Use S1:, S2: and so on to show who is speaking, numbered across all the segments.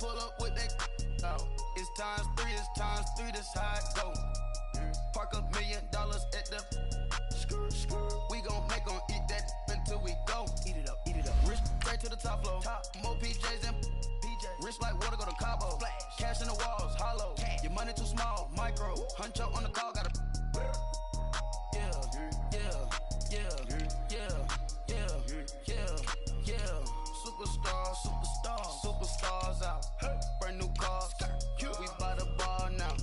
S1: pull up with that out. It's times three, this how it go. Park $1 million at the we gon' make 'em eat that until we go. Eat it up. Rich straight to the top floor. More PJs and rich like water, go to Cabo. Cash in the walls, hollow. Your money too small, micro. Huncho on the call, gotta. Superstars out. Brand new cars. We by the bar now.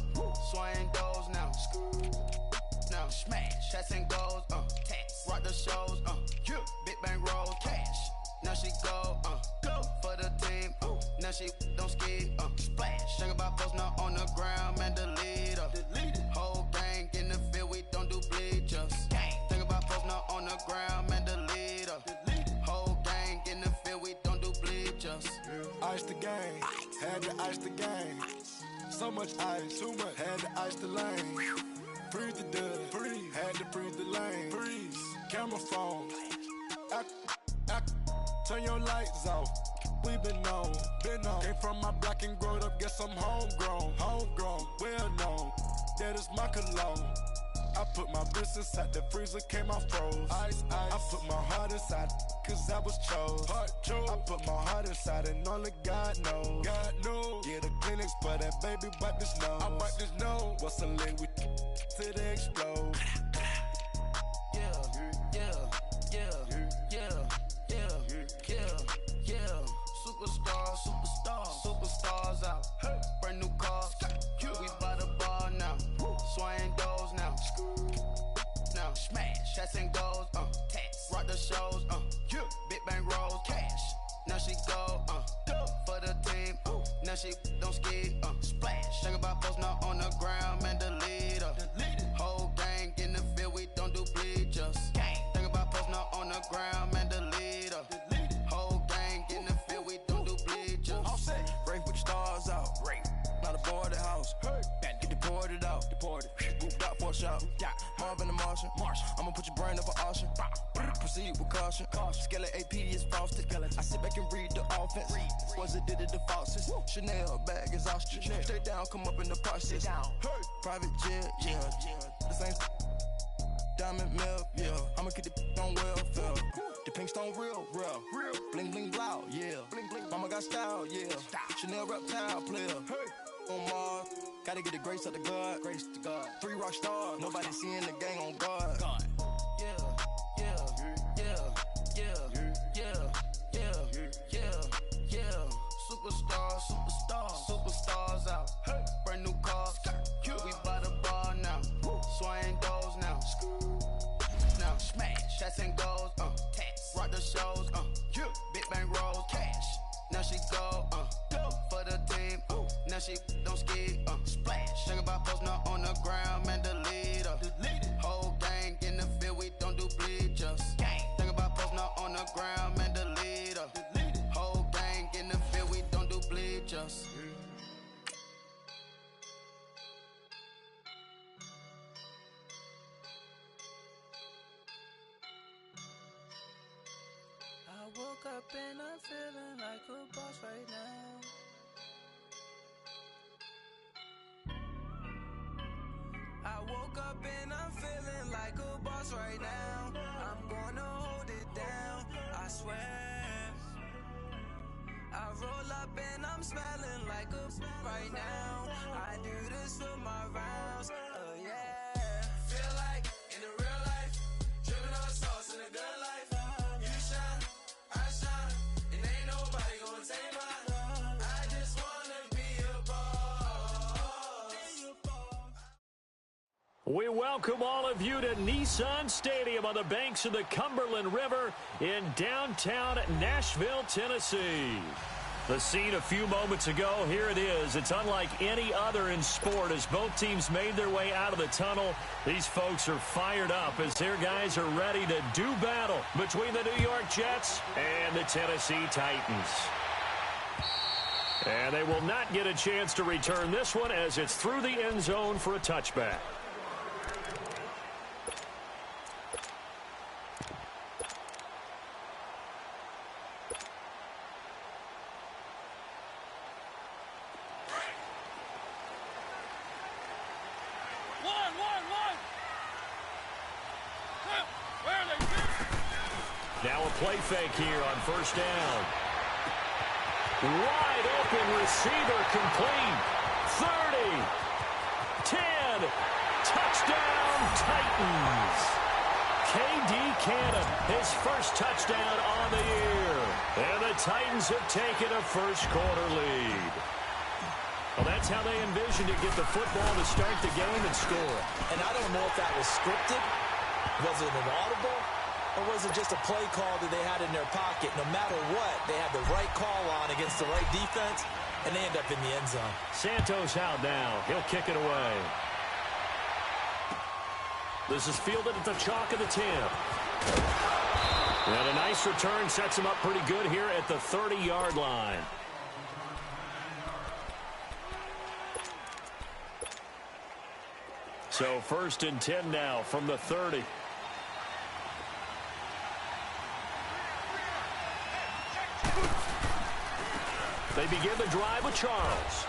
S1: Swaying doors now. Now smash. Shots and goals. Rock the shows. Big bang rolls. Cash. Now she go. Go for the team. Now she don't ski. Splash. Think about post now on the ground, man. Delete her. Whole gang in the field. We don't do bleachers. Think about post now on the ground, man. Delete her. Whole gang in the field. We don't do bleachers.
S2: Ice the game, had to ice the game. So much ice, too much, had to ice the lane. Freeze the dud, freeze, had to freeze the lane. Freeze, camera phone. Turn your lights off. We been on. Came from my block and growed up, guess I'm homegrown, well known. That is my cologne. I put my wrist inside the freezer, came out froze. Ice. I put my heart inside, cause I was chose. I put my heart inside and only God knows. Yeah, the clinics, but that baby wipe this nose. I wipe this nose. What's a link with till they explode?
S1: Superstars out. Brand new cars. We by the bar now. Swaying doors now. Now smash. Shots and goals. Rock the shows. Big bang rolls. Cash. Now she go. For the team. Now she don't ski. Splash. Think about post now on the ground, man. Delete her. Whole gang in the field. We don't do bleachers. Think about post now on the ground, man. Delete her. Whole gang in the field. We don't do bleachers.
S3: All set. Break with the stars out. Not a boarded house. Get deported out. Moved out for a shot. Marvin the Martian. I'ma put your brain up for auction. Proceed with caution. Skeleton AP is frosted. I sit back and read the offense. Was it did it the faucets? Chanel bag is ostrich. Stay down, come up in the process. Private jet, yeah. The same diamond milk, yeah. I'ma keep the on welfare. The pink stone real. Bling bling blow, yeah. Mama got style, yeah. Chanel reptile player. On Mars, gotta get the grace of the God. 3 rock stars, nobody seeing the gang on guard.
S1: Superstars out. Brand new cars. We by the bar now. Swaying doors now. Now smash. Shots and goals. Rock the shows. Big bang rolls. Cash. Now she go. For the team. Now she don't ski. Splash. Think about post now on the ground, man. Delete her. Whole gang in the field. We don't do bleachers. Think about post now on the ground, man. Delete her. Whole gang in the field. We don't do bleachers.
S4: I woke up and I'm feeling like a boss right now. I woke up and I'm feeling like a boss right now. I'm gonna hold it down, I swear. I roll up and I'm smelling like a right now. I do this for my rounds, oh yeah. Feel like in the real life, dripping on sauce in the good life. You shine, I shine, and ain't nobody gonna take mine. I just wanna be a boss.
S5: We welcome all of you to Nissan Stadium on the banks of the Cumberland River in downtown Nashville, Tennessee. The scene a few moments ago, here it is. It's unlike any other in sport as both teams made their way out of the tunnel. These folks are fired up as their guys are ready to do battle between the New York Jets and the Tennessee Titans. And they will not get a chance to return this one as it's through the end zone for a touchback. play fake here on first down. Wide open receiver complete. 30. 10. Touchdown, Titans. K.D. Cannon, his first touchdown on the year. And the Titans have taken a first-quarter lead. Well, that's how they envisioned to get the football to start the game and score.
S6: And I don't know if that was scripted. Was it an audible? Or was it just a play call that they had in their pocket? No matter what, they had the right call on against the right defense, and they end up in the end zone.
S5: Santos out now. He'll kick it away. This is fielded at the chalk of the 10. And a nice return sets him up pretty good here at the 30-yard line. So first and 10 now from the 30. They begin the drive with Charles.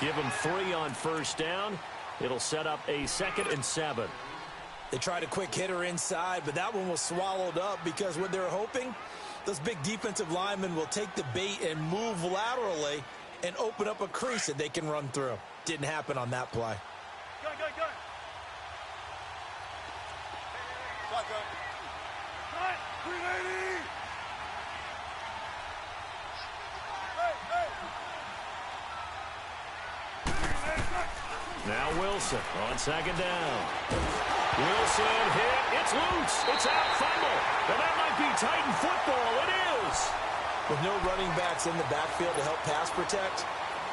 S5: Give him 3 on first down. It'll set up a 2nd and 7.
S6: They tried a quick hitter inside, but that one was swallowed up because what they're hoping, those big defensive linemen will take the bait and move laterally and open up a crease that they can run through. Didn't happen on that play.
S2: Go. Shotgun. Cut. 380.
S5: Now Wilson on 2nd down. Wilson hit. It's loose. It's out. Fumble. And that might be Titan football. It is.
S6: With no running backs in the backfield to help pass protect,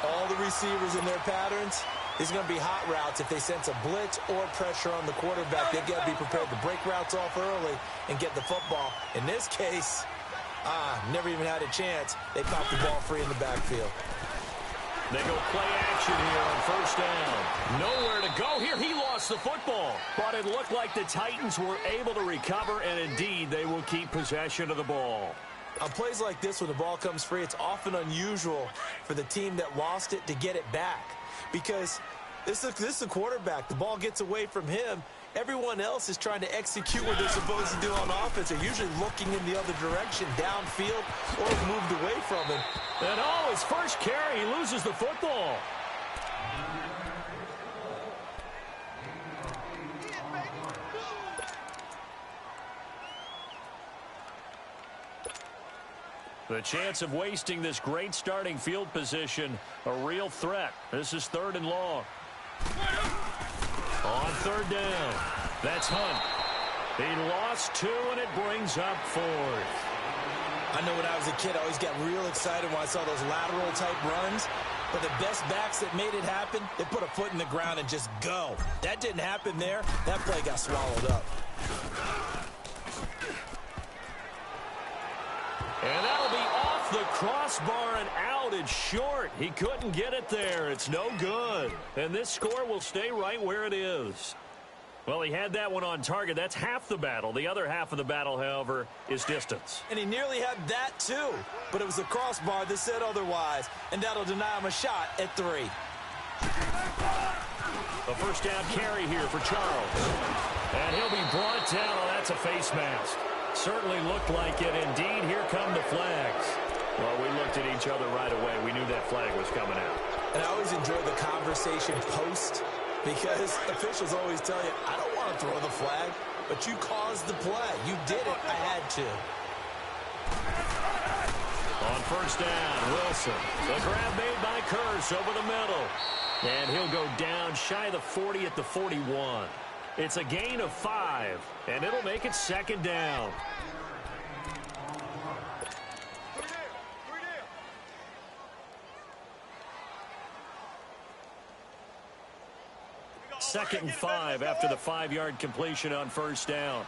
S6: all the receivers in their patterns, these are going to be hot routes. If they sense a blitz or pressure on the quarterback, they've got to be prepared to break routes off early and get the football. In this case, never even had a chance. They popped the ball free in the backfield.
S5: They go play action here on first down. Nowhere to go here. He lost the football. But it looked like the Titans were able to recover, and indeed they will keep possession of the ball.
S6: On plays like this, when the ball comes free, it's often unusual for the team that lost it to get it back. Because this is the quarterback. The ball gets away from him. Everyone else is trying to execute what they're supposed to do on offense. They're usually looking in the other direction, downfield, or moved away from him.
S5: And his first carry, he loses the football. The chance of wasting this great starting field position, a real threat. This is 3rd and long. On 3rd down, that's Hunt. He lost 2, and it brings up 4th.
S6: I know when I was a kid, I always got real excited when I saw those lateral-type runs. But the best backs that made it happen, they put a foot in the ground and just go. That didn't happen there. That play got swallowed up.
S5: And that'll be off the crossbar and out. It's short. He couldn't get it there. It's no good. And this score will stay right where it is. Well, he had that one on target. That's half the battle. The other half of the battle, however, is distance.
S6: And he nearly had that, too. But it was a crossbar that said otherwise. And that'll deny him a shot at 3.
S5: A first down carry here for Charles. And he'll be brought down. Oh, that's a face mask. Certainly looked like it. Indeed, here come the flags. Well, we looked at each other right away. We knew that flag was coming out.
S6: And I always enjoy the conversation post, because officials always tell you, I don't want to throw the flag, but you caused the play. You did it. I had to.
S5: On first down, Wilson. The grab made by Kearse over the middle. And he'll go down shy of the 40 at the 41. It's a gain of 5, and it'll make it 2nd down. Second and 5 after the 5-yard completion on first down.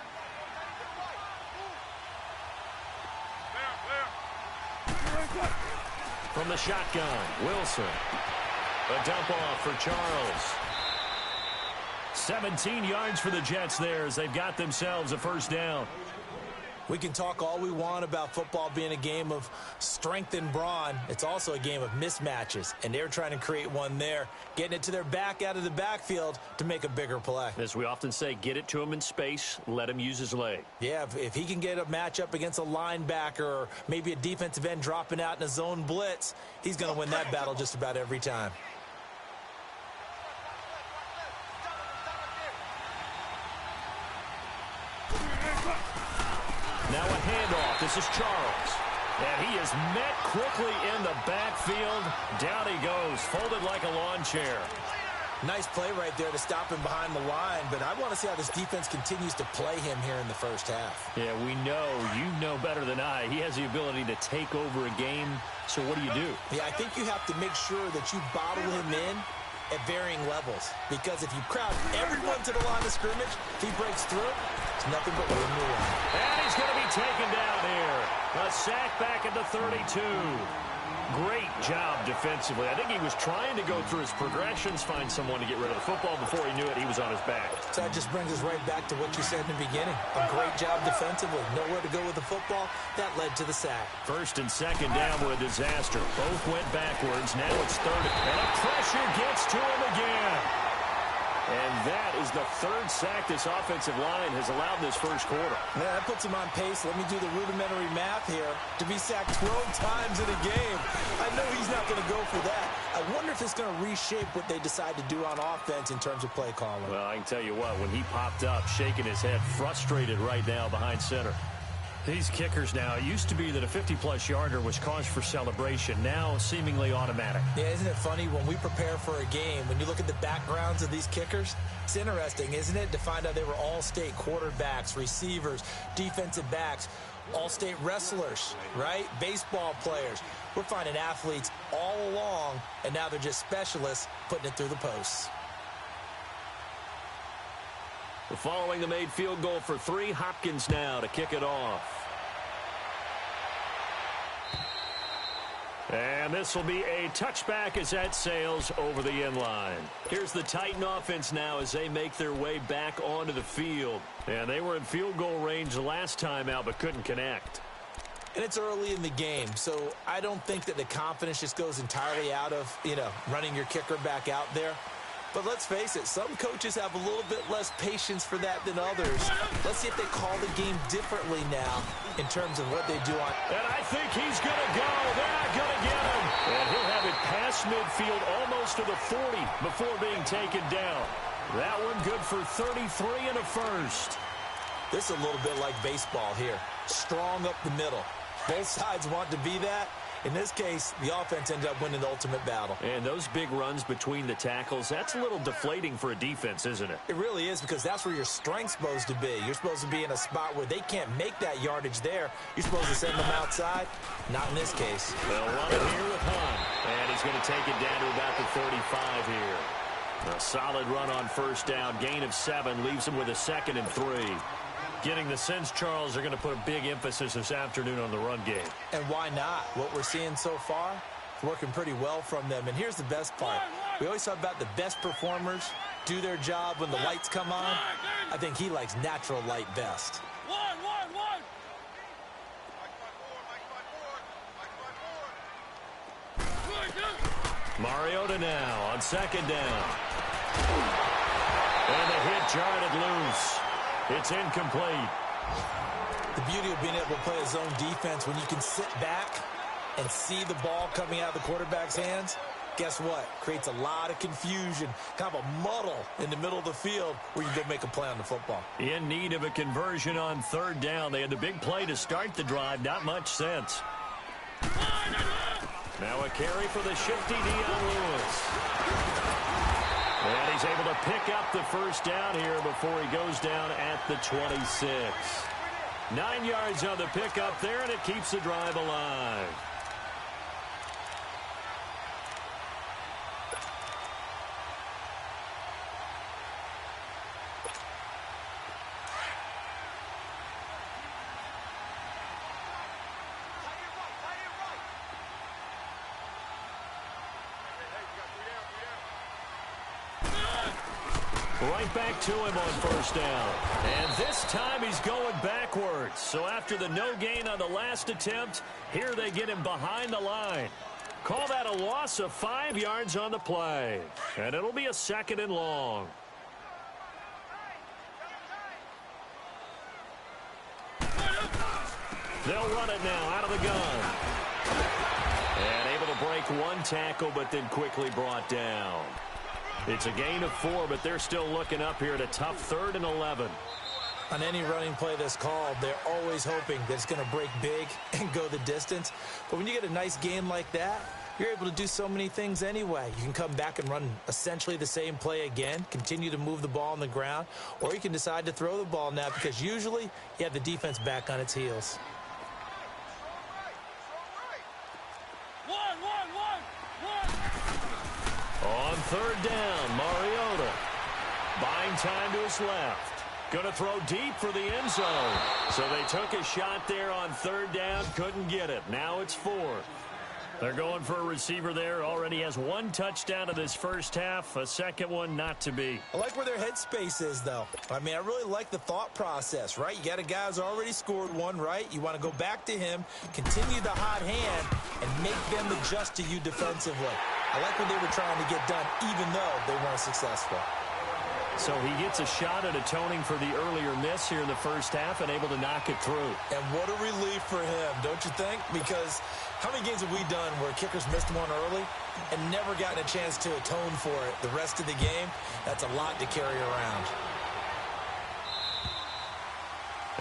S5: From the shotgun, Wilson. A dump off for Charles. 17 yards for the Jets there as they've got themselves a first down.
S6: We can talk all we want about football being a game of strength and brawn. It's also a game of mismatches, and they're trying to create one there, getting it to their back out of the backfield to make a bigger play.
S5: As we often say, get it to him in space, let him use his leg.
S6: Yeah, if he can get a matchup against a linebacker or maybe a defensive end dropping out in a zone blitz, he's going to win that battle just about every time.
S5: Now a handoff. This is Charles. And he is met quickly in the backfield. Down he goes, folded like a lawn chair.
S6: Nice play right there to stop him behind the line, but I want to see how this defense continues to play him here in the first half.
S5: Yeah, we know. You know better than I. He has the ability to take over a game, so what do you do?
S6: Yeah, I think you have to make sure that you bottle him in at varying levels, because if you crowd everyone to the line of scrimmage, if he breaks through, it's nothing but room to run.
S5: And he's going to be taken down here. A sack back at the 32. Great job defensively. I think he was trying to go through his progressions, find someone to get rid of the football. Before he knew it, he was on his back.
S6: So that just brings us right back to what you said in the beginning. A great job defensively. Nowhere to go with the football. That led to the sack.
S5: First and second down were a disaster. Both went backwards. Now it's third. And a pressure gets to him again. And that is the third sack this offensive line has allowed this first quarter.
S6: Yeah, that puts him on pace. Let me do the rudimentary math here. To be sacked 12 times in a game. I know he's not going to go for that. I wonder if it's going to reshape what they decide to do on offense in terms of play calling.
S5: Well, I can tell you what, when he popped up, shaking his head, frustrated right now behind center. These kickers now, it used to be that a 50-plus yarder was cause for celebration. Now, seemingly automatic.
S6: Yeah, isn't it funny when we prepare for a game, when you look at the backgrounds of these kickers, it's interesting, isn't it, to find out they were all-state quarterbacks, receivers, defensive backs, all-state wrestlers, right? Baseball players. We're finding athletes all along, and now they're just specialists putting it through the posts.
S5: Following the made field goal for 3, Hopkins now to kick it off. And this will be a touchback as that sails over the end line. Here's the Titan offense now as they make their way back onto the field. And they were in field goal range the last time out but couldn't connect.
S6: And it's early in the game, so I don't think that the confidence just goes entirely out of, running your kicker back out there. But let's face it, some coaches have a little bit less patience for that than others. Let's see if they call the game differently now in terms of what they do on.
S5: And I think he's going to go. They're not going to get him. And he'll have it past midfield almost to the 40 before being taken down. That one good for 33 and a first.
S6: This is a little bit like baseball here. Strong up the middle. Both sides want to be that. In this case, the offense ended up winning the ultimate battle.
S5: And those big runs between the tackles, that's a little deflating for a defense, isn't it?
S6: It really is, because that's where your strength's supposed to be. You're supposed to be in a spot where they can't make that yardage there. You're supposed to send them outside. Not in this case.
S5: They'll run it here with Hunt. And he's going to take it down to about the 35 here. A solid run on first down. Gain of 7 leaves him with a 2nd and 3. Getting the sense, Charles, are going to put a big emphasis this afternoon on the run game.
S6: And why not? What we're seeing so far, working pretty well from them. And here's the best part. We always talk about the best performers do their job when the lights come on. I think he likes natural light best.
S5: Mariota now on 2nd down. And the hit jarred it loose. It's incomplete.
S6: The beauty of being able to play a zone defense, when you can sit back and see the ball coming out of the quarterback's hands, guess what? Creates a lot of confusion, kind of a muddle in the middle of the field where you go make a play on the football.
S5: In need of a conversion on 3rd down. They had the big play to start the drive. Not much sense. Now a carry for the shifty Dion Lewis. And he's able to pick up the first down here before he goes down at the 26. 9 yards on the pickup there, and it keeps the drive alive. Right back to him on first down. And this time he's going backwards. So after the no gain on the last attempt, here they get him behind the line. Call that a loss of 5 yards on the play. And it'll be a 2nd and long. They'll run it now out of the gun. And able to break one tackle, but then quickly brought down. It's a gain of 4, but they're still looking up here at a tough 3rd and 11.
S6: On any running play that's called, they're always hoping that it's going to break big and go the distance. But when you get a nice gain like that, you're able to do so many things anyway. You can come back and run essentially the same play again, continue to move the ball on the ground, or you can decide to throw the ball now because usually you have the defense back on its heels.
S5: On 3rd down, Mariota. Buying time to his left. Going to throw deep for the end zone. So they took a shot there on 3rd down, couldn't get it. Now it's 4th. They're going for a receiver there. Already has 1 touchdown in this first half. A second one not to be.
S6: I like where their headspace is, though. I mean, I really like the thought process, right? You got a guy who's already scored one, right? You want to go back to him, continue the hot hand, and make them adjust to you defensively. I like what they were trying to get done, even though they weren't successful.
S5: So he gets a shot at atoning for the earlier miss here in the first half and able to knock it through.
S6: And what a relief for him, don't you think? Because how many games have we done where kickers missed one early and never gotten a chance to atone for it the rest of the game? That's a lot to carry around.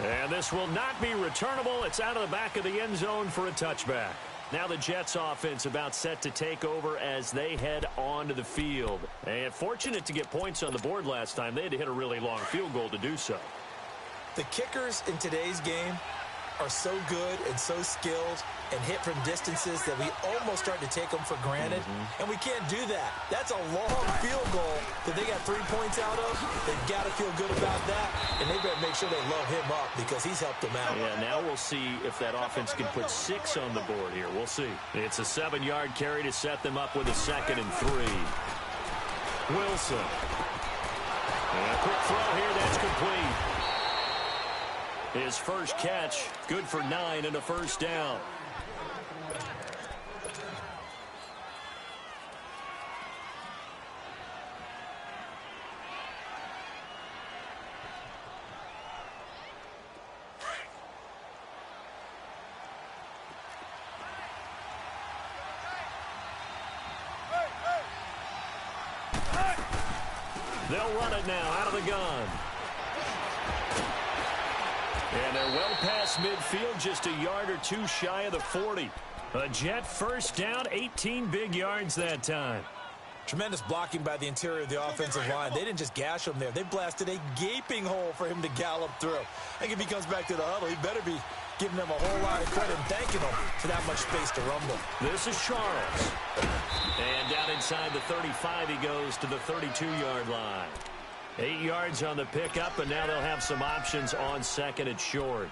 S5: And this will not be returnable. It's out of the back of the end zone for a touchback. Now the Jets offense about set to take over as they head onto the field. And fortunate to get points on the board last time. They had to hit a really long field goal to do so.
S6: The kickers in today's game are so good and so skilled and hit from distances that we almost start to take them for granted. And we can't do that. That's a long field goal that they got 3 points out of. They've got to feel good about that, and they better make sure they load him up because he's helped them out.
S5: Yeah, now we'll see if that offense can put 6 on the board here. We'll see. It's a 7-yard carry to set them up with a 2nd and 3. Wilson. And a quick throw here, that's complete. His first catch, good for 9 and a first down. They'll run it now out of the gun. And they're well past midfield, just a yard or 2 shy of the 40. A Jet first down, 18 big yards that time.
S6: Tremendous blocking by the interior of the offensive line. They didn't just gash him there. They blasted a gaping hole for him to gallop through. I think if he comes back to the huddle, he better be giving them a whole lot of credit and thanking them for that much space to rumble.
S5: This is Charles. And down inside the 35, he goes to the 32-yard line. 8 yards on the pickup, and now they'll have some options on 2nd and short.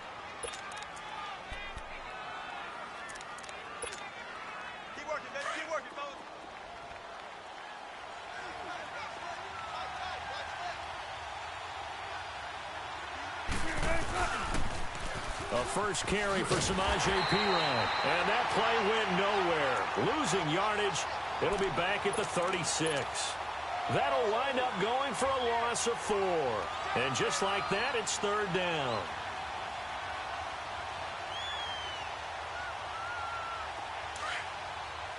S7: Keep working, baby. Keep working, fellas.
S5: A first carry for Samaje Perine. And that play went nowhere. Losing yardage. It'll be back at the 36. That'll wind up going for a loss of 4. And just like that, it's 3rd down.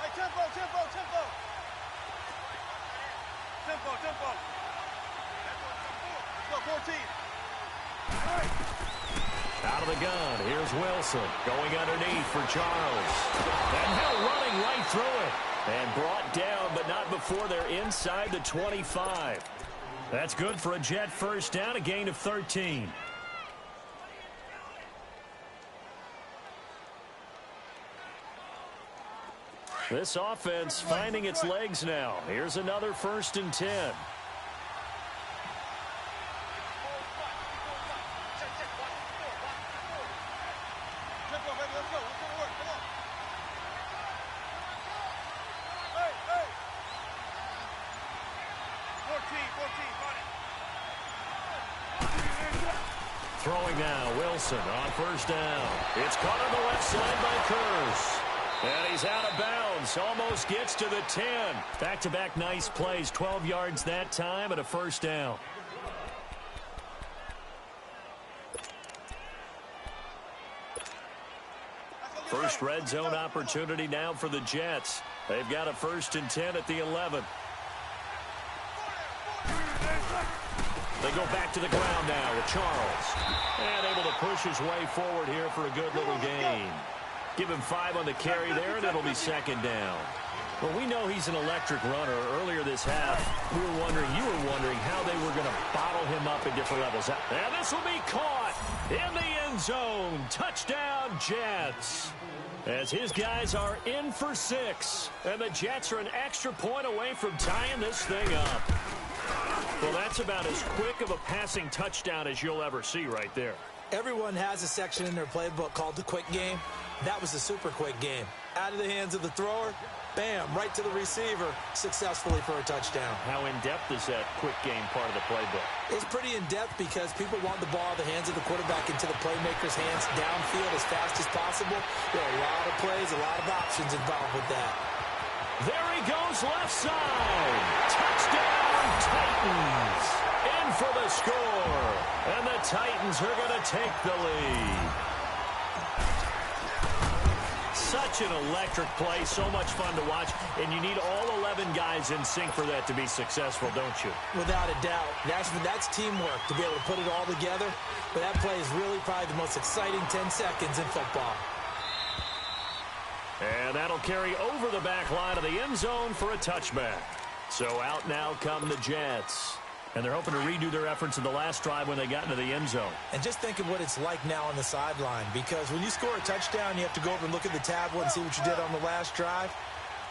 S7: Hey, tempo, tempo, tempo. Tempo, tempo. Let's go, 14.
S5: Out of the gun, here's Wilson going underneath for Charles. And Hill running right through it. And brought down, but not before they're inside the 25. That's good for a Jet first down, a gain of 13. This offense finding its legs now. Here's another 1st and 10.
S7: Tempo, baby, let's go. Let's go to work. Come on. Hey, hey. 14, 14, got it.
S5: Throwing now, Wilson on first down. It's caught on the left side by Kearse. And he's out of bounds. Almost gets to the 10. Back-to-back nice plays. 12 yards that time and a first down. First red zone opportunity now for the Jets. They've got a 1st and 10 at the 11. They go back to the ground now with Charles. And able to push his way forward here for a good little gain. Give him 5 on the carry there, and it'll be 2nd down. Well, we know he's an electric runner. Earlier this half, you were wondering how they were going to bottle him up at different levels. And this will be caught in the end zone. Touchdown, Jets. As his guys are in for 6. And the Jets are an extra point away from tying this thing up. Well, that's about as quick of a passing touchdown as you'll ever see right there.
S6: Everyone has a section in their playbook called the quick game. That was a super quick game. Out of the hands of the thrower, bam, right to the receiver, successfully for a touchdown.
S5: How in-depth is that quick game part of the playbook?
S6: It's pretty in-depth because people want the ball out of the hands of the quarterback into the playmaker's hands downfield as fast as possible. There are a lot of plays, a lot of options involved with that.
S5: There he goes, left side. Touchdown, Titans. In for the score. And the Titans are going to take the lead. Such an electric play, so much fun to watch, and you need all 11 guys in sync for that to be successful, don't you?
S6: Without a doubt. That's teamwork to be able to put it all together, but that play is really probably the most exciting 10 seconds in football.
S5: And that'll carry over the back line of the end zone for a touchback. So out now come the Jets. And they're hoping to redo their efforts in the last drive when they got into the end zone.
S6: And just think of what it's like now on the sideline, because when you score a touchdown, you have to go over and look at the tablet and see what you did on the last drive.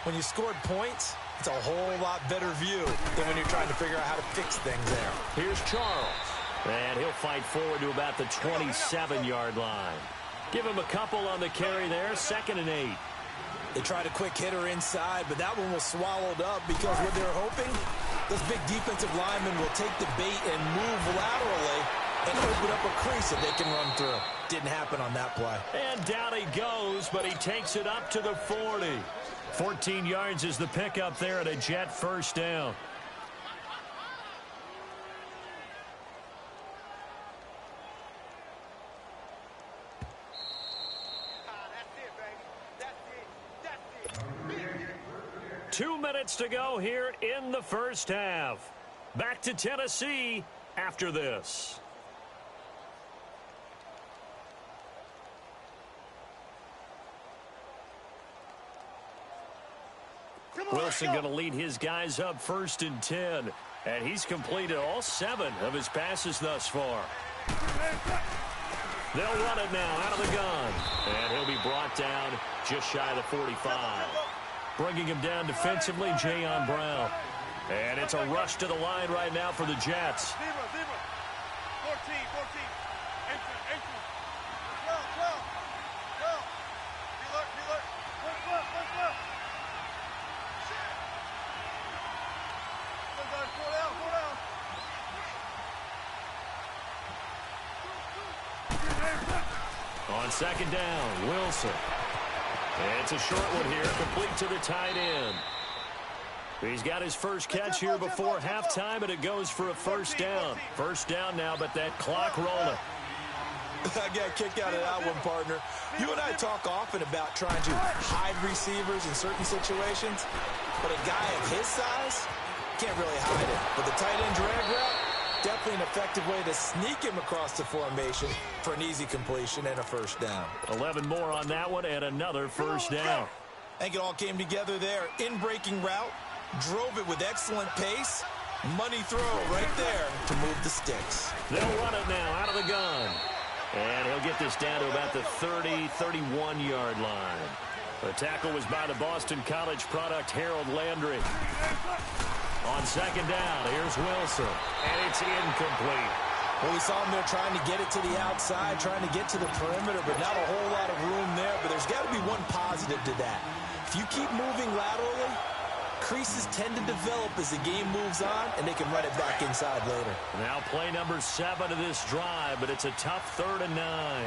S6: When you scored points, it's a whole lot better view than when you're trying to figure out how to fix things there.
S5: Here's Charles. And he'll fight forward to about the 27-yard line. Give him a couple on the carry there, 2nd and 8.
S6: They tried a quick hitter inside, but that one was swallowed up because what they're hoping, those big defensive linemen will take the bait and move laterally and open up a crease that they can run through. Didn't happen on that play.
S5: And down he goes, but he takes it up to the 40. 14 yards is the pickup there at a Jet 1st down. Two minutes to go here in the first half. Back to Tennessee after this. Wilson going to lead his guys up 1st and 10. And he's completed all 7 of his passes thus far. They'll run it now out of the gun. And he'll be brought down just shy of the 45. Bringing him down defensively, Jayon Brown. And it's a rush to the line right now for the Jets.
S7: 14. Entry. Go. Be alert. Look left. Go, guys, go down.
S5: On 2nd down, Wilson. And it's a short one here, complete to the tight end. He's got his first catch here before halftime, and it goes for a 1st down. 1st down now, but that clock rolling.
S6: I got a kick out of that one, partner. You and I talk often about trying to hide receivers in certain situations, but a guy of his size can't really hide it. But the tight end drag route, definitely an effective way to sneak him across the formation for an easy completion and a 1st down.
S5: 11 more on that one and another 1st down.
S6: I think it all came together there. In-breaking route, drove it with excellent pace. Money throw right there to move the sticks.
S5: They'll run it now out of the gun. And he'll get this down to about the 30, 31-yard line. The tackle was by the Boston College product, Harold Landry. On 2nd down, here's Wilson. And it's incomplete.
S6: Well, we saw him there trying to get it to the outside, trying to get to the perimeter, but not a whole lot of room there. But there's got to be one positive to that. If you keep moving laterally, Creases tend to develop as the game moves on, and they can run it back inside later.
S5: Now play number 7 of this drive, but it's a tough 3rd and 9.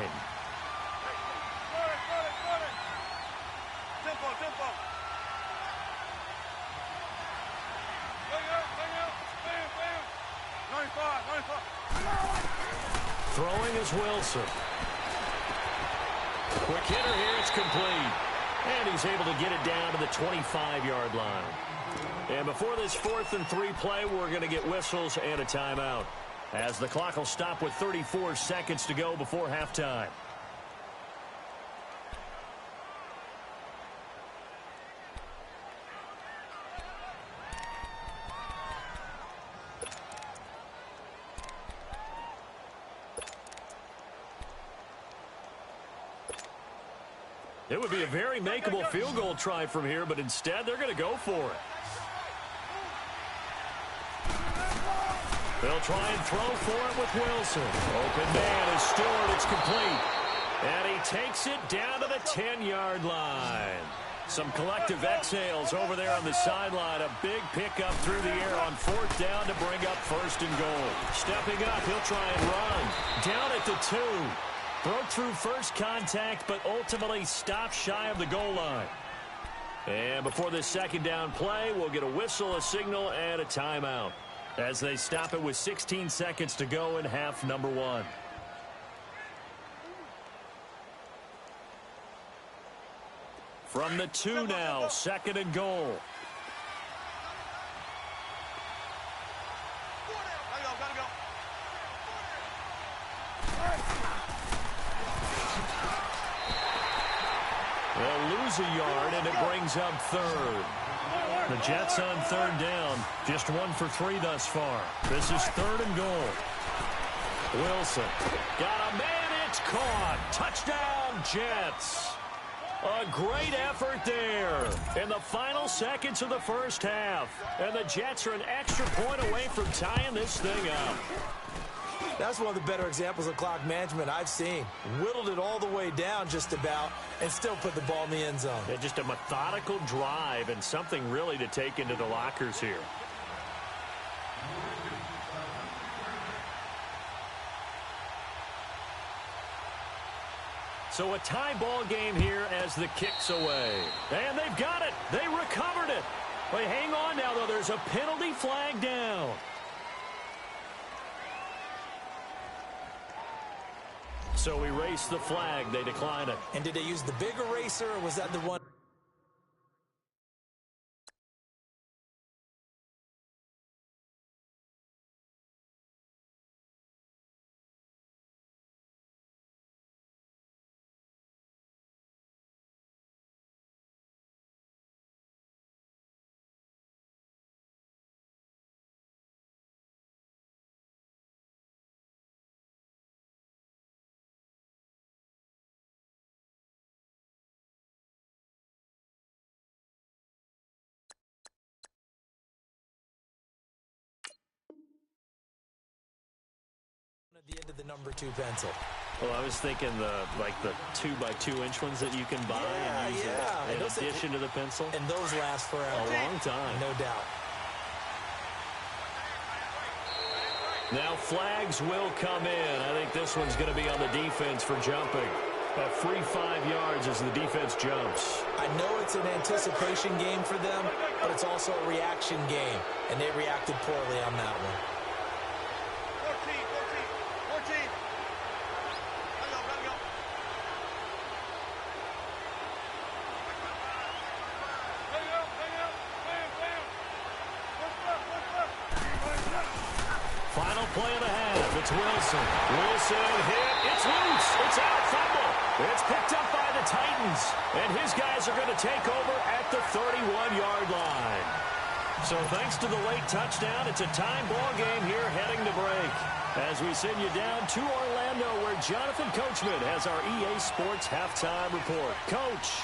S7: Tempo. Bam.
S5: Throwing is Wilson. Quick hitter here, it's complete. And he's able to get it down to the 25-yard line. And before this 4th and 3 play, we're going to get whistles and a timeout, as the clock will stop with 34 seconds to go before halftime. It would be a very makeable field goal try from here, but instead they're going to go for it. They'll try and throw for it with Wilson. Open man is Stewart. It's complete. And he takes it down to the 10-yard line. Some collective exhales over there on the sideline. A big pickup through the air on 4th down to bring up 1st and goal. Stepping up, he'll try and run. Down at the 2. Broke through first contact, but ultimately stopped shy of the goal line. And before this 2nd down play, we'll get a whistle, a signal, and a timeout, as they stop it with 16 seconds to go in half number 1. From the 2 now, 2nd and goal. They'll lose a yard, and it brings up 3rd. The Jets on 3rd down, just 1 for 3 thus far. This is 3rd and goal. Wilson got a man, it's caught. Touchdown, Jets. A great effort there in the final seconds of the first half. And the Jets are an extra point away from tying this thing up.
S6: That's one of the better examples of clock management I've seen. Whittled it all the way down just about and still put the ball in the end zone.
S5: Yeah, just a methodical drive and something really to take into the lockers here. So a tie ball game here as the kick's away. And they've got it. They recovered it. But hang on now, though. There's a penalty flag down. So erase the flag. They decline it.
S6: And did they use the big eraser, or was that the one? At the end of the number 2 pencil.
S5: Well, I was thinking the 2x2-inch ones that you can buy and use in addition to the pencil.
S6: And those last forever.
S5: A long time.
S6: No doubt.
S5: Now flags will come in. I think this one's going to be on the defense for jumping. A free 5 yards as the defense jumps.
S6: I know it's an anticipation game for them, but it's also a reaction game, and they reacted poorly on that one.
S7: 14. Let go.
S5: Final play of the half. It's Wilson. Wilson hit. It's loose. It's out. Fumble. It's picked up by the Titans. And his guys are going to take over at the 31-yard line. So thanks to the late touchdown, it's a time ball game here heading to break. As we send you down to Orlando, where Jonathan Coachman has our EA Sports halftime report. Coach.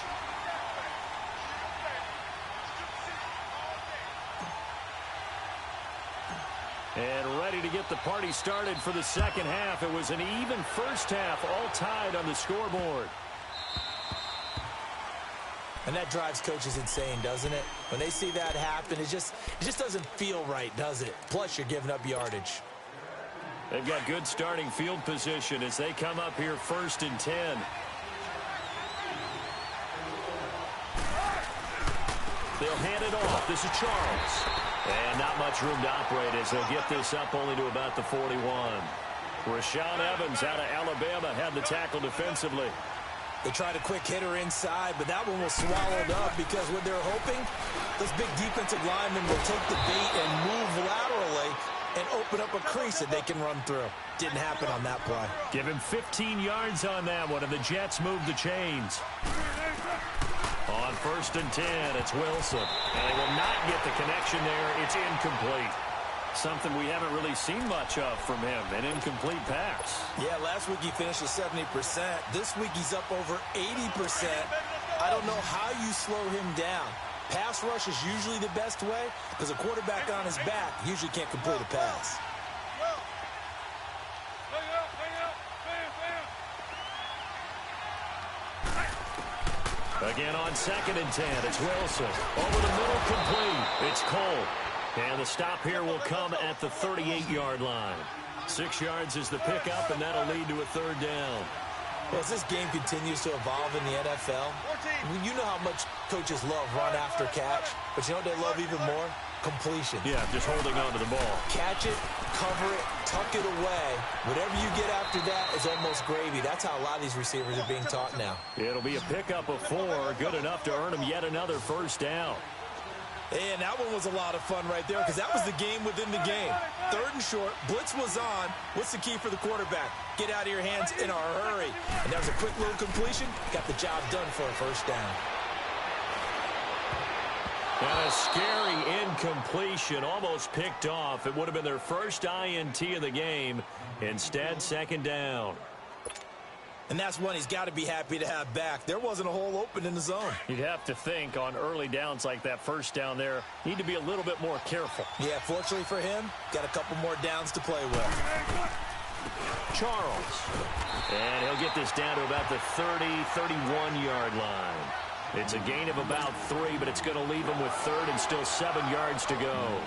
S5: And ready to get the party started for the second half. It was an even first half, all tied on the scoreboard.
S6: And that drives coaches insane, doesn't it? When they see that happen, it just doesn't feel right, does it? Plus, you're giving up yardage.
S5: They've got good starting field position as they come up here 1st and 10. They'll hand it off. This is Charles. And not much room to operate as they'll get this up only to about the 41. Rashaan Evans out of Alabama had the tackle defensively.
S6: They tried a quick hitter inside, but that one was swallowed up because what they're hoping, those big defensive linemen will take the bait and move laterally and open up a crease that they can run through. Didn't happen on that play.
S5: Give him 15 yards on that one, and the Jets move the chains. On 1st and 10, it's Wilson. And they will not get the connection there. It's incomplete. Something we haven't really seen much of from him, an incomplete pass.
S6: Yeah, last week he finished at 70%. This week he's up over 80%. I don't know how you slow him down. Pass rush is usually the best way because a quarterback on his back usually can't complete a pass.
S5: Again on 2nd and 10, it's Wilson. Over the middle, complete. It's Cole. And the stop here will come at the 38-yard line. 6 yards is the pickup, and that'll lead to a 3rd down.
S6: As this game continues to evolve in the NFL, you know how much coaches love run after catch, but you know what they love even more? Completion.
S5: Yeah, just holding on to the ball.
S6: Catch it, cover it, tuck it away. Whatever you get after that is almost gravy. That's how a lot of these receivers are being taught now.
S5: It'll be a pickup of 4, good enough to earn him yet another 1st down.
S6: And that one was a lot of fun right there because that was the game within the game. 3rd and short, blitz was on. What's the key for the quarterback? Get out of your hands in a hurry. And that was a quick little completion. Got the job done for a 1st down.
S5: And a scary incompletion, almost picked off. It would have been their first INT of the game. Instead, 2nd down.
S6: And that's one he's got to be happy to have back. There wasn't a hole open in the zone.
S5: You'd have to think on early downs like that 1st down there, need to be a little bit more careful.
S6: Yeah, fortunately for him, got a couple more downs to play with.
S5: Charles. And he'll get this down to about the 30, 31-yard line. It's a gain of about 3, but it's going to leave him with 3rd and still 7 yards to go.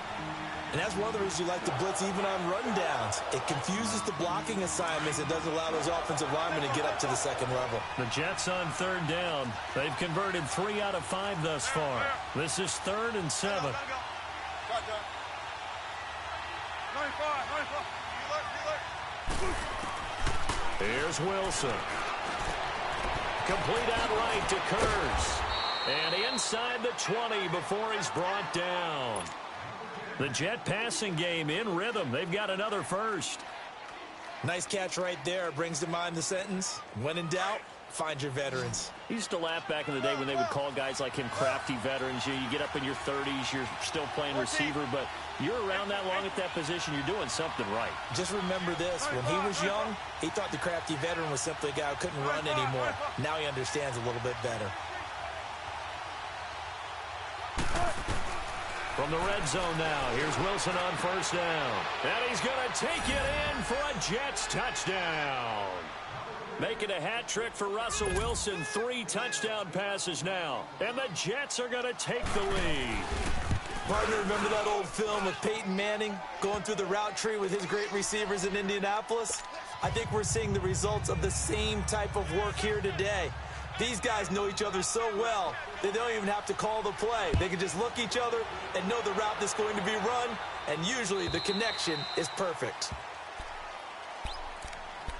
S6: And that's one of the reasons you like to blitz even on run downs. It confuses the blocking assignments. It doesn't allow those offensive linemen to get up to the 2nd level.
S5: The Jets on 3rd down. They've converted 3 out of 5 thus far. This is 3rd and 7. Here's Wilson. Complete out right to Kurz. And inside the 20 before he's brought down. The Jet passing game in rhythm. They've got another 1st.
S6: Nice catch right there. Brings to mind the sentence, when in doubt, find your veterans.
S5: He used to laugh back in the day when they would call guys like him crafty veterans. You get up in your 30s, you're still playing receiver, but you're around that long at that position, you're doing something right.
S6: Just remember this, when he was young, he thought the crafty veteran was simply a guy who couldn't run anymore. Now he understands a little bit better.
S5: From the red zone now, here's Wilson on 1st down. And he's going to take it in for a Jets touchdown. Making a hat trick for Russell Wilson. 3 touchdown passes now. And the Jets are going to take the lead.
S6: Partner, remember that old film with Peyton Manning going through the route tree with his great receivers in Indianapolis? I think we're seeing the results of the same type of work here today. These guys know each other so well that they don't even have to call the play. They can just look each other and know the route that's going to be run, and usually the connection is perfect.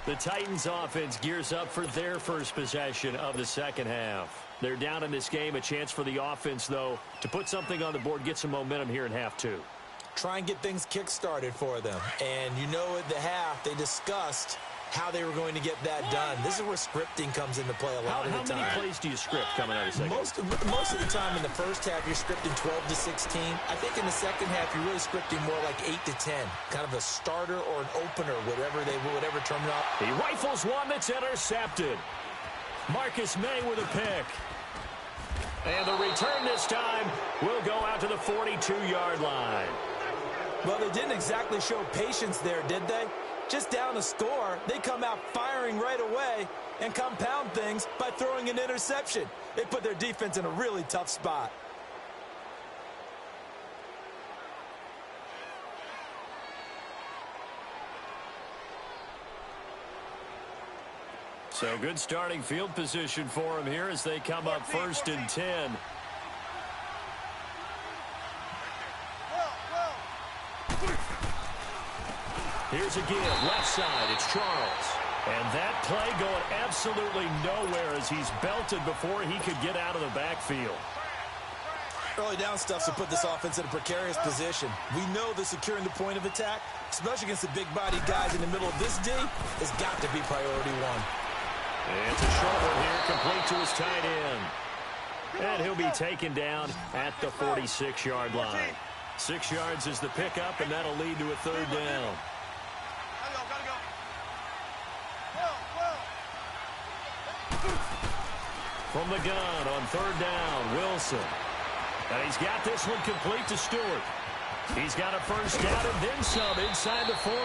S5: The Titans offense gears up for their 1st possession of the 2nd half. They're down in this game. A chance for the offense, though, to put something on the board, get some momentum here in half 2.
S6: Try and get things kick-started for them. And you know at the half they discussed how they were going to get that done. This is where scripting comes into play a lot of the time.
S5: How many plays do you script coming out of the 2nd?
S6: Most of the time in the 1st half, you're scripting 12 to 16. I think in the 2nd half, you're really scripting more like 8 to 10. Kind of a starter or an opener, whatever terminology.
S5: He rifles one that's intercepted. Marcus May with a pick. And the return this time will go out to the 42-yard line.
S6: Well, they didn't exactly show patience there, did they? just down a score, they come out firing right away and compound things by throwing an interception. They put their defense in a really tough spot.
S5: So good starting field position for him here as they come up 1st and 10. Here's a give, left side, it's Charles. And that play going absolutely nowhere as he's belted before he could get out of the backfield.
S6: Early down stuff to put this offense in a precarious position. We know that securing the point of attack, especially against the big-bodied guys in the middle of this D, has got to be priority one.
S5: It's a short one here, complete to his tight end. And he'll be taken down at the 46-yard line. 6 yards is the pickup, and that'll lead to a 3rd down. From the gun on 3rd down, Wilson. And he's got this one complete to Stewart. He's got a 1st down and then some inside the 40.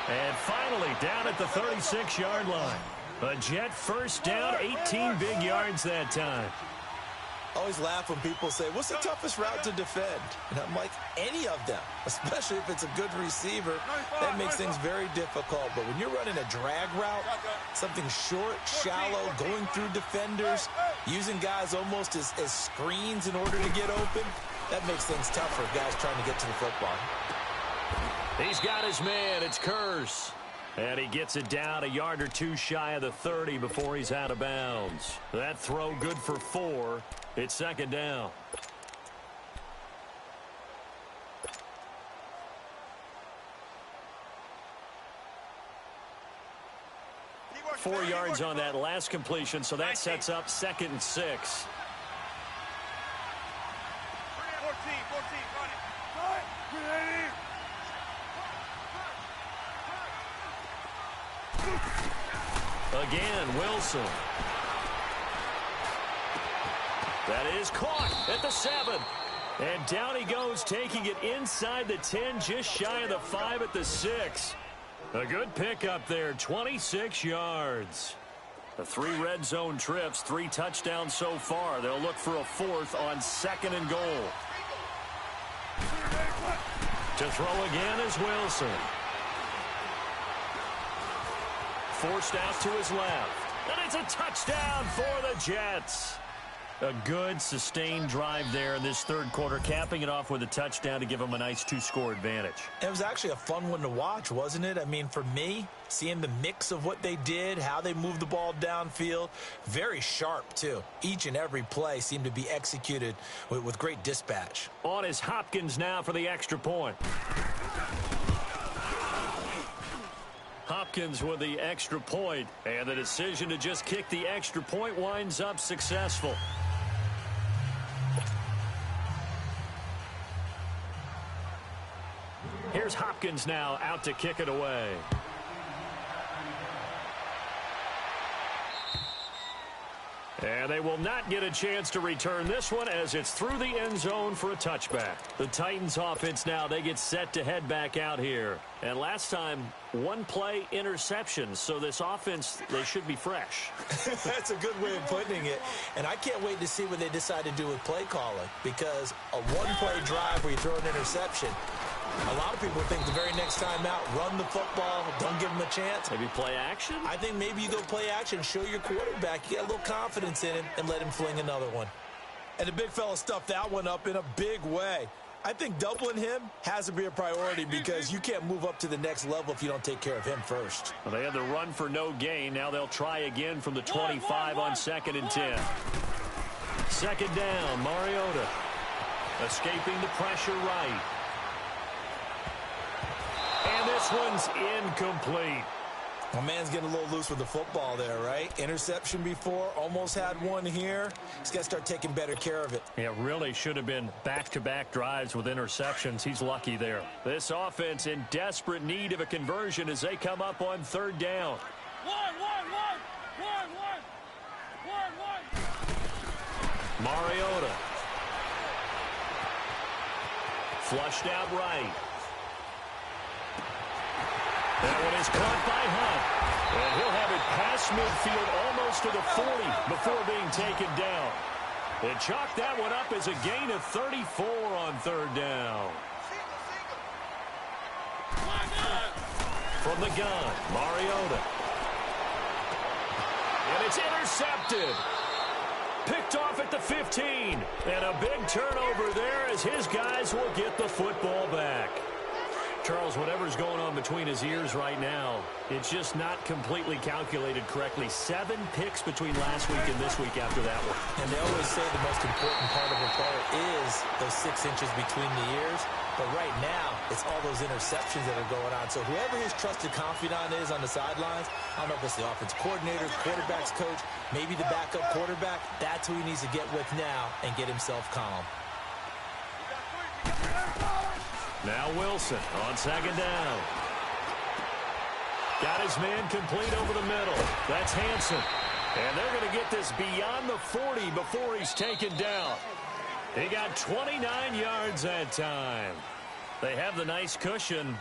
S5: And finally down at the 36-yard line. A Jet 1st down, 18 big yards that time.
S6: I always laugh when people say, what's the toughest route to defend? And I'm like, any of them, especially if it's a good receiver. That makes things very difficult. But when you're running a drag route, something short, shallow, going through defenders, using guys almost as screens in order to get open, that makes things tough for guys trying to get to the football.
S5: He's got his man. It's Kearse. And he gets it down a yard or two shy of the 30 before he's out of bounds. That throw good for 4. It's 2nd down. Four yards on that last completion, so that sets up 2nd and 6.
S7: 14, run it.
S5: Again, Wilson. That is caught at the 7. And down he goes, taking it inside the 10, just shy of the 5 at the 6. A good pickup there, 26 yards. The 3 red zone trips, 3 touchdowns so far. They'll look for a 4th on 2nd and goal. To throw again is Wilson. Forced out to his left. And it's a touchdown for the Jets. A good, sustained drive there in this 3rd quarter, capping it off with a touchdown to give them a nice 2-score advantage.
S6: It was actually a fun one to watch, wasn't it? I mean, for me, seeing the mix of what they did, how they moved the ball downfield, very sharp, too. Each and every play seemed to be executed with great dispatch.
S5: On is Hopkins now for the extra point. Hopkins with the extra point, and the decision to just kick the extra point winds up successful. Here's Hopkins now out to kick it away. And they will not get a chance to return this one as it's through the end zone for a touchback. The Titans offense now, they get set to head back out here. And last time, 1 play interception. So this offense, they should be fresh.
S6: That's a good way of putting it. And I can't wait to see what they decide to do with play calling. Because a 1-play drive where you throw an interception, a lot of people think the very next time out, run the football, don't give them a chance.
S5: Maybe play action?
S6: I think maybe you go play action, show your quarterback, you get a little confidence in him, and let him fling another one. And the big fella stuffed that one up in a big way. I think doubling him has to be a priority because you can't move up to the next level if you don't take care of him first.
S5: Well, they had the run for no gain. Now they'll try again from the 25 on 2nd and 10. 2nd down, Mariota. Escaping the pressure right. And this one's incomplete.
S6: My man's getting a little loose with the football there, right? Interception before, almost had one here. He's got to start taking better care of it.
S5: Yeah, really should have been back-to-back drives with interceptions. He's lucky there. This offense in desperate need of a conversion as they come up on 3rd down. Mariota. Flushed out right. That one is caught by Hunt. And he'll have it past midfield almost to the 40 before being taken down. They chalk that one up as a gain of 34 on third down. From the gun, Mariota. And it's intercepted. Picked off at the 15. And a big turnover there as his guys will get the football back. Charles, whatever's going on between his ears right now, it's just not completely calculated correctly. 7 picks between last week and this week after that one.
S6: And they always say the most important part of a player is those 6 inches between the ears. But right now, it's all those interceptions that are going on. So whoever his trusted confidant is on the sidelines, I don't know if it's the offensive coordinator, quarterback's coach, maybe the backup quarterback, that's who he needs to get with now and get himself calm.
S5: Now Wilson on second down. Got his man complete over the middle. That's Hanson. And they're going to get this beyond the 40 before he's taken down. He got 29 yards that time. They have the nice cushion.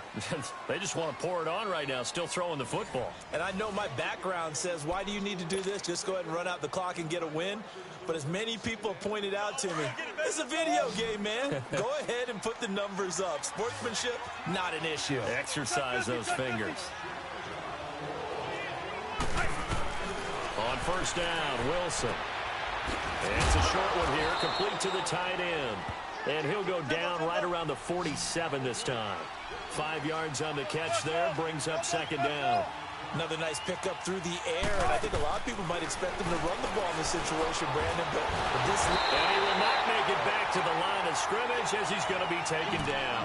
S5: They just want to pour it on right now, still throwing the football.
S6: And I know my background says, why do you need to do this? Just go ahead and run out the clock and get a win. But as many people have pointed out to me, it's a video game, man. Go ahead and put the numbers up. Sportsmanship, not an issue.
S5: Exercise those fingers. On first down, Wilson. And it's a short one here, complete to the tight end. And he'll go down right around the 47 this time. 5 yards on the catch there, brings up second down.
S6: Another nice pickup through the air, and I think a lot of people might expect him to run the ball in this situation, Brandon, but this...
S5: And he will not make it back to the line of scrimmage as he's going to be taken down.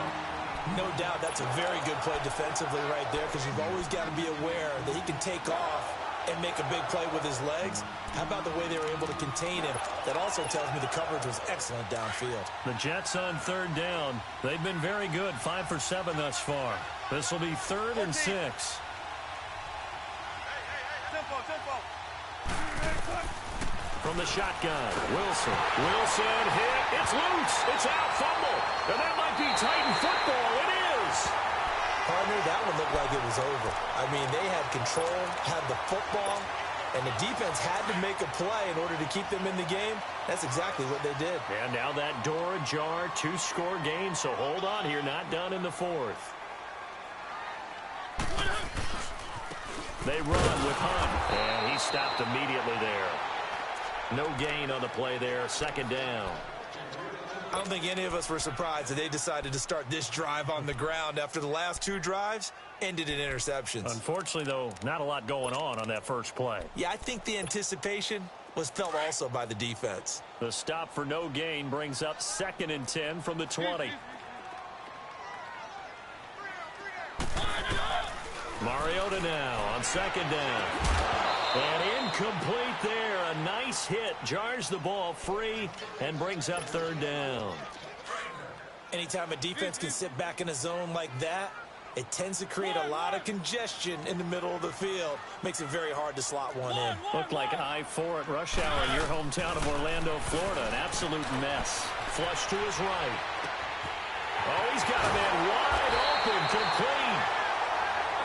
S6: No doubt that's a very good play defensively right there, because you've always got to be aware that he can take off and make a big play with his legs. How about the way they were able to contain him? That also tells me the coverage was excellent downfield.
S5: The Jets on third down. They've been very good, 5 for 7 thus far. This will be 3rd and 6. From the shotgun, Wilson. Wilson hit. It's loose. It's out. Fumble. And that might be Titan football. It is.
S6: Partner, that one looked like it was over. I mean, they had control, had the football, and the defense had to make a play in order to keep them in the game. That's exactly what they did.
S5: And now that door ajar, 2-score game, so hold on here, not done in the 4th. They run with Hunt, and he stopped immediately there. No gain on the play there, second down.
S6: I don't think any of us were surprised that they decided to start this drive on the ground after the last 2 drives ended in interceptions.
S5: Unfortunately, though, not a lot going on that first play.
S6: Yeah, I think the anticipation was felt also by the defense.
S5: The stop for no gain brings up 2nd and 10 from the 20. Mariota now on second down. And incomplete there. A nice hit. Jars the ball free and brings up 3rd down.
S6: Anytime a defense can sit back in a zone like that, it tends to create a lot of congestion in the middle of the field. Makes it very hard to slot one in.
S5: Looked like I-4 at rush hour in your hometown of Orlando, Florida. An absolute mess. Flush to his right. Oh, he's got a man wide open, complete.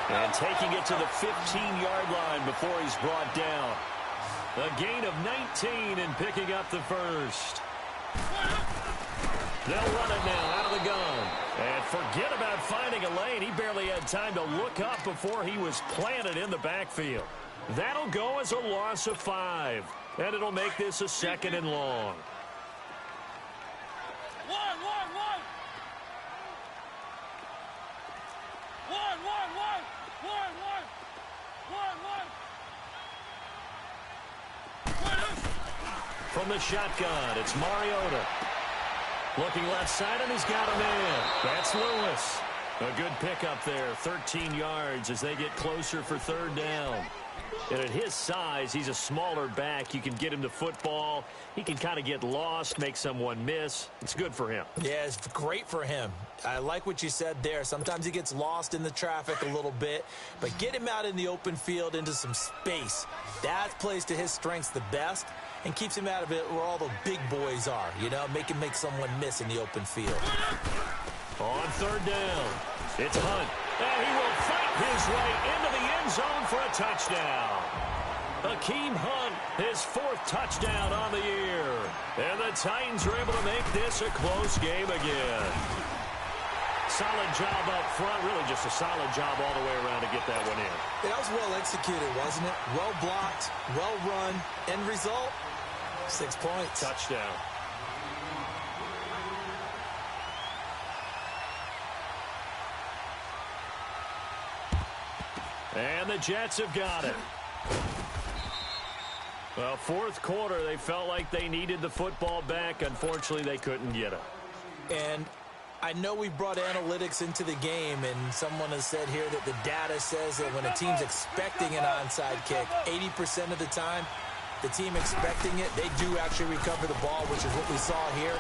S5: And taking it to the 15-yard line before he's brought down. A gain of 19 and picking up the first. They'll run it now out of the gun. And forget about finding a lane. He barely had time to look up before he was planted in the backfield. That'll go as a loss of 5. And it'll make this a 2nd and long. From the shotgun, it's Mariota. Looking left side, and he's got a man. That's Lewis. A good pickup there, 13 yards as they get closer for 3rd down. And at his size, he's a smaller back. You can get him the football. He can kind of get lost, make someone miss. It's good for him.
S6: Yeah, it's great for him. I like what you said there. Sometimes he gets lost in the traffic a little bit, but get him out in the open field into some space. That plays to his strengths the best and keeps him out of it where all the big boys are, you know, make someone miss in the open field.
S5: On third down, it's Hunt. And he will fight his way into the end zone for a touchdown. Hakeem Hunt, his 4th touchdown on the year. And the Titans are able to make this a close game again. Solid job up front, really just a solid job all the way around to get that one in.
S6: That was well executed, wasn't it? Well blocked, well run. End result, 6 points.
S5: Touchdown. And the Jets have got it. Well, 4th quarter, they felt like they needed the football back. Unfortunately, they couldn't get it.
S6: And I know we brought analytics into the game, and someone has said here that the data says that when a team's expecting an onside kick, 80% of the time, the team expecting it, they do actually recover the ball, which is what we saw here.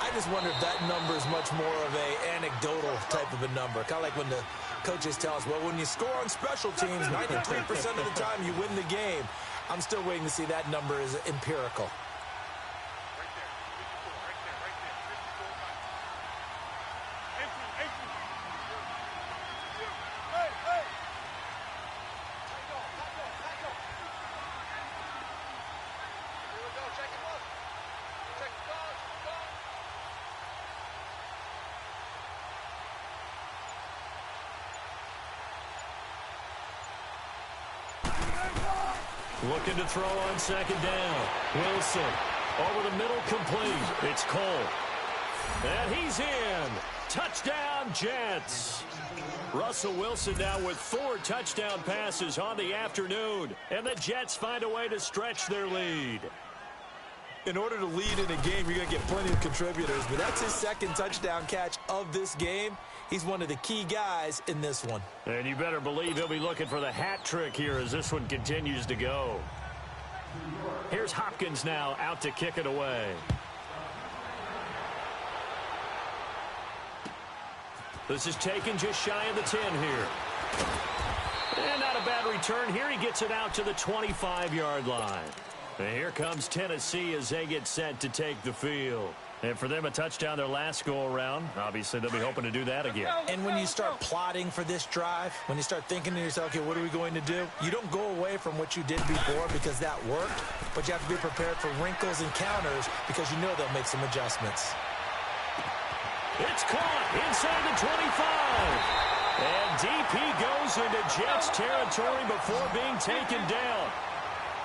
S6: I just wonder if that number is much more of a anecdotal type of a number. Kind of like when the coaches tell us, well, when you score on special teams, 93% of the time you win the game. I'm still waiting to see that number is empirical.
S5: Looking to throw on second down. Wilson over the middle, complete. It's Cole. And he's in. Touchdown, Jets. Russell Wilson now with 4 touchdown passes on the afternoon. And the Jets find a way to stretch their lead.
S6: In order to lead in a game, you're going to get plenty of contributors. But that's his 2nd touchdown catch of this game. He's one of the key guys in this one.
S5: And you better believe he'll be looking for the hat trick here as this one continues to go. Here's Hopkins now out to kick it away. This is taken just shy of the 10 here. And not a bad return here. He gets it out to the 25-yard line. And here comes Tennessee as they get set to take the field. And for them, a touchdown their last go-around. Obviously, they'll be hoping to do that again.
S6: And when you start plotting for this drive, when you start thinking to yourself, okay, what are we going to do? You don't go away from what you did before because that worked, but you have to be prepared for wrinkles and counters because you know they'll make some adjustments.
S5: It's caught inside the 25. And DP goes into Jets territory before being taken down.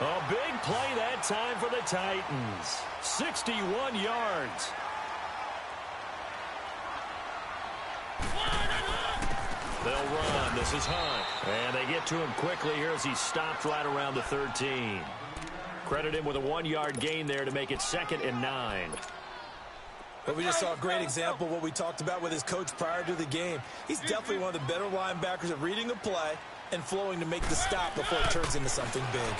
S5: A big play that time for the Titans. 61 yards. They'll run. This is Hunt. And they get to him quickly here as he stopped right around the 13. Credit him with a 1-yard gain there to make it 2nd and 9.
S6: But we just saw a great example of what we talked about with his coach prior to the game. He's definitely one of the better linebackers at reading the play and flowing to make the stop before it turns into something big.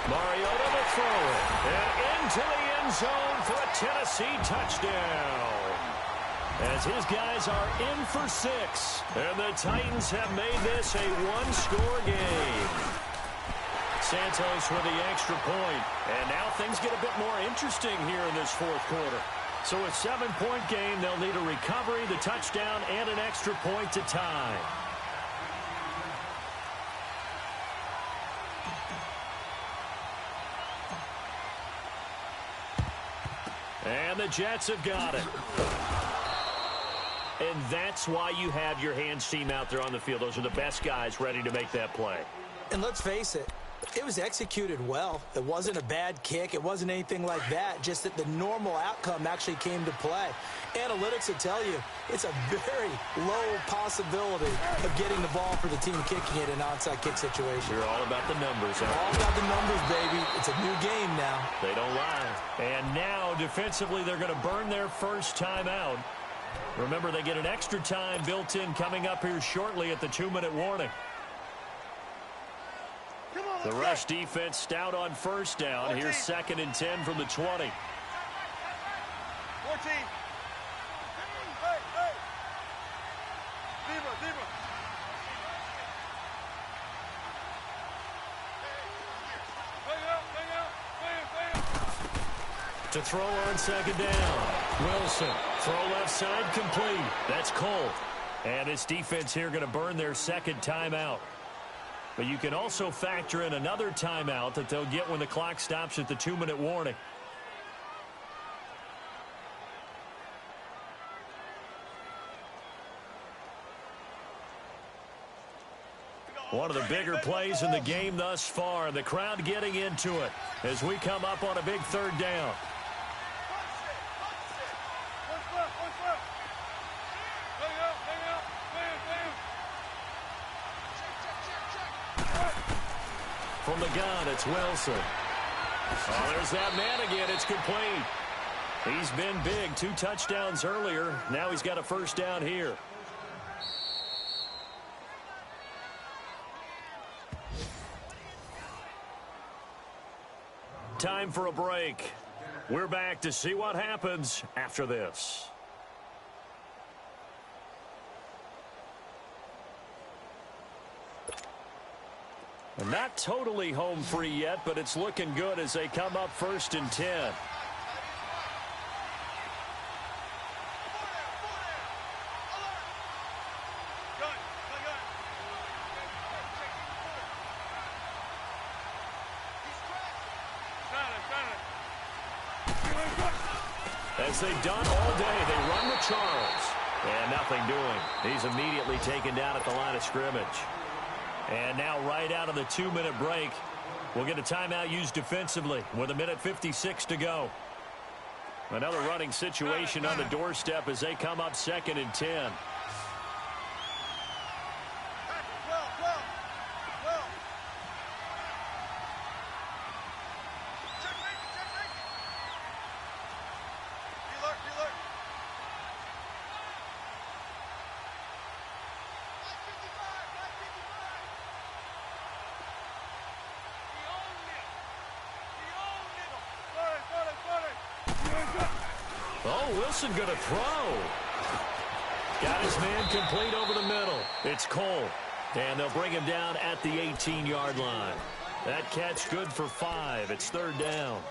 S5: Mariota will throw it. And into the end zone for a Tennessee touchdown. As his guys are in for 6. And the Titans have made this a 1-score game. Santos with the extra point. And now things get a bit more interesting here in this 4th quarter. So a 7-point game, they'll need a recovery, the touchdown, and an extra point to tie. And the Jets have got it. And that's why you have your hands team out there on the field. Those are the best guys ready to make that play.
S6: And let's face it, it was executed well. It wasn't a bad kick. It wasn't anything like that. Just that the normal outcome actually came to play. Analytics will tell you it's a very low possibility of getting the ball for the team kicking it in an onside kick situation.
S5: You're all about the numbers, huh?
S6: All about the numbers, baby. It's a new game now.
S5: They don't lie. And now, defensively, they're going to burn their first time out. Remember, they get an extra time built in coming up here shortly at the 2-minute warning. The rush defense stout on first down.
S7: 14.
S5: Here's 2nd and 10 from the 20.
S7: 14. Hey. Deeper. Bring it up.
S5: To throw on second down. Wilson Throw left side complete. That's Cole. And this defense here going to burn their second timeout. But you can also factor in another timeout that they'll get when the clock stops at the 2-minute warning. One of the bigger plays in the game thus far. The crowd getting into it as we come up on a big third down. From the gun, it's Wilson. Oh, there's that man again. It's complete. He's been big. 2 touchdowns earlier. Now he's got a first down here. Time for a break. We're back to see what happens after this. And not totally home free yet, but it's looking good as they come up 1st and 10. As they've done all day, they run with Charles. And nothing doing. He's immediately taken down at the line of scrimmage. And now right out of the 2-minute break, we'll get a timeout used defensively with 1:56 to go. Another running situation on the doorstep as they come up 2nd and 10. Oh, Wilson going to throw. Got his man complete over the middle. It's Cole. And they'll bring him down at the 18-yard line. That catch good for 5. It's 3rd down.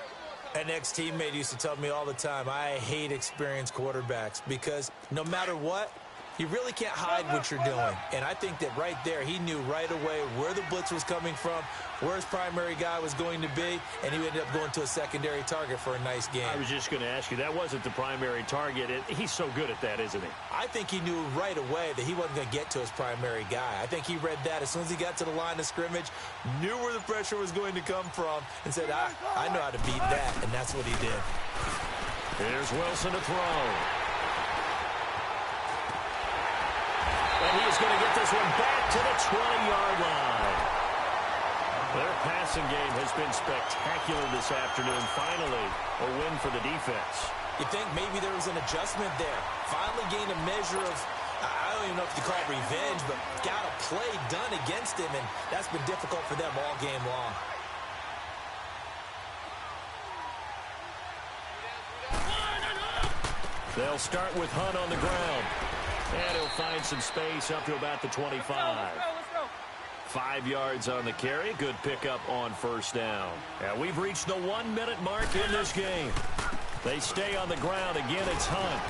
S6: An ex-teammate used to tell me all the time, I hate experienced quarterbacks because no matter what, you really can't hide what you're doing. And I think that right there, he knew right away where the blitz was coming from, where his primary guy was going to be, and he ended up going to a secondary target for a nice game.
S5: I was just going to ask you, that wasn't the primary target. He's so good at that, isn't he?
S6: I think he knew right away that he wasn't going to get to his primary guy. I think he read that as soon as he got to the line of scrimmage, knew where the pressure was going to come from, and said, I know how to beat that, and that's what he did.
S5: Here's Wilson to throw. And he's going to get this one back to the 20-yard line. Their passing game has been spectacular this afternoon. Finally, a win for the defense.
S6: You think maybe there was an adjustment there. Finally gained a measure of, I don't even know if you call it revenge, but got a play done against him, and that's been difficult for them all game long.
S5: They'll start with Hunt on the ground. And he'll find some space up to about the 25. 5 yards on the carry. Good pickup on 1st down. And we've reached the 1-minute mark in this game. They stay on the ground. Again, it's Hunt.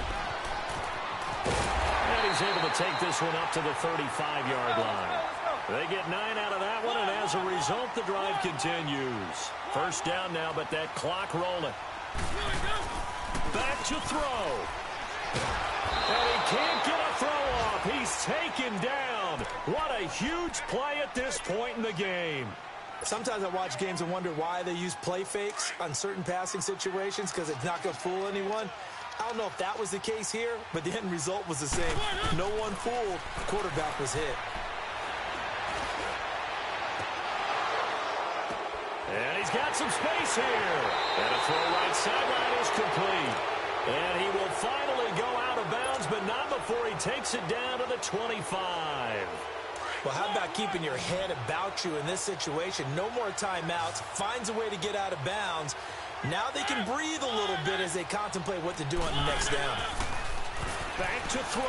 S5: And he's able to take this one up to the 35-yard line. They get 9 out of that one, and as a result, the drive continues. 1st down now, but that clock rolling. Back to throw. And he can't get a throw off. He's taken down. What a huge play at this point in the game.
S6: Sometimes I watch games and wonder why they use play fakes on certain passing situations because it's not going to fool anyone. I don't know if that was the case here, but the end result was the same. No one fooled. The quarterback was hit.
S5: And he's got some space here. And a throw right sideline is complete. And he will finally go out of bounds, but not before he takes it down to the 25.
S6: Well, how about keeping your head about you in this situation? No more timeouts. Finds a way to get out of bounds. Now they can breathe a little bit as they contemplate what to do on the next down.
S5: Back to throw.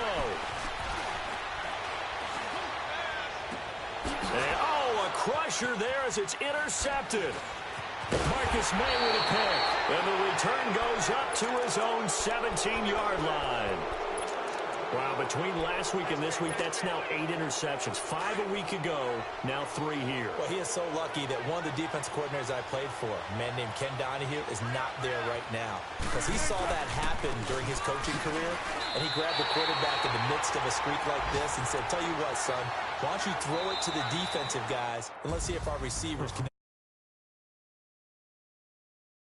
S5: And, oh, a crusher there as it's intercepted. Marcus May with a pick. And the return goes up to his own 17-yard line. Wow, between last week and this week, that's now 8 interceptions. 5 a week ago, now 3 here.
S6: Well, he is so lucky that one of the defensive coordinators I played for, a man named Ken Donahue, is not there right now. Because he saw that happen during his coaching career, and he grabbed the quarterback in the midst of a streak like this and said, tell you what, son, why don't you throw it to the defensive guys, and let's see if our receivers can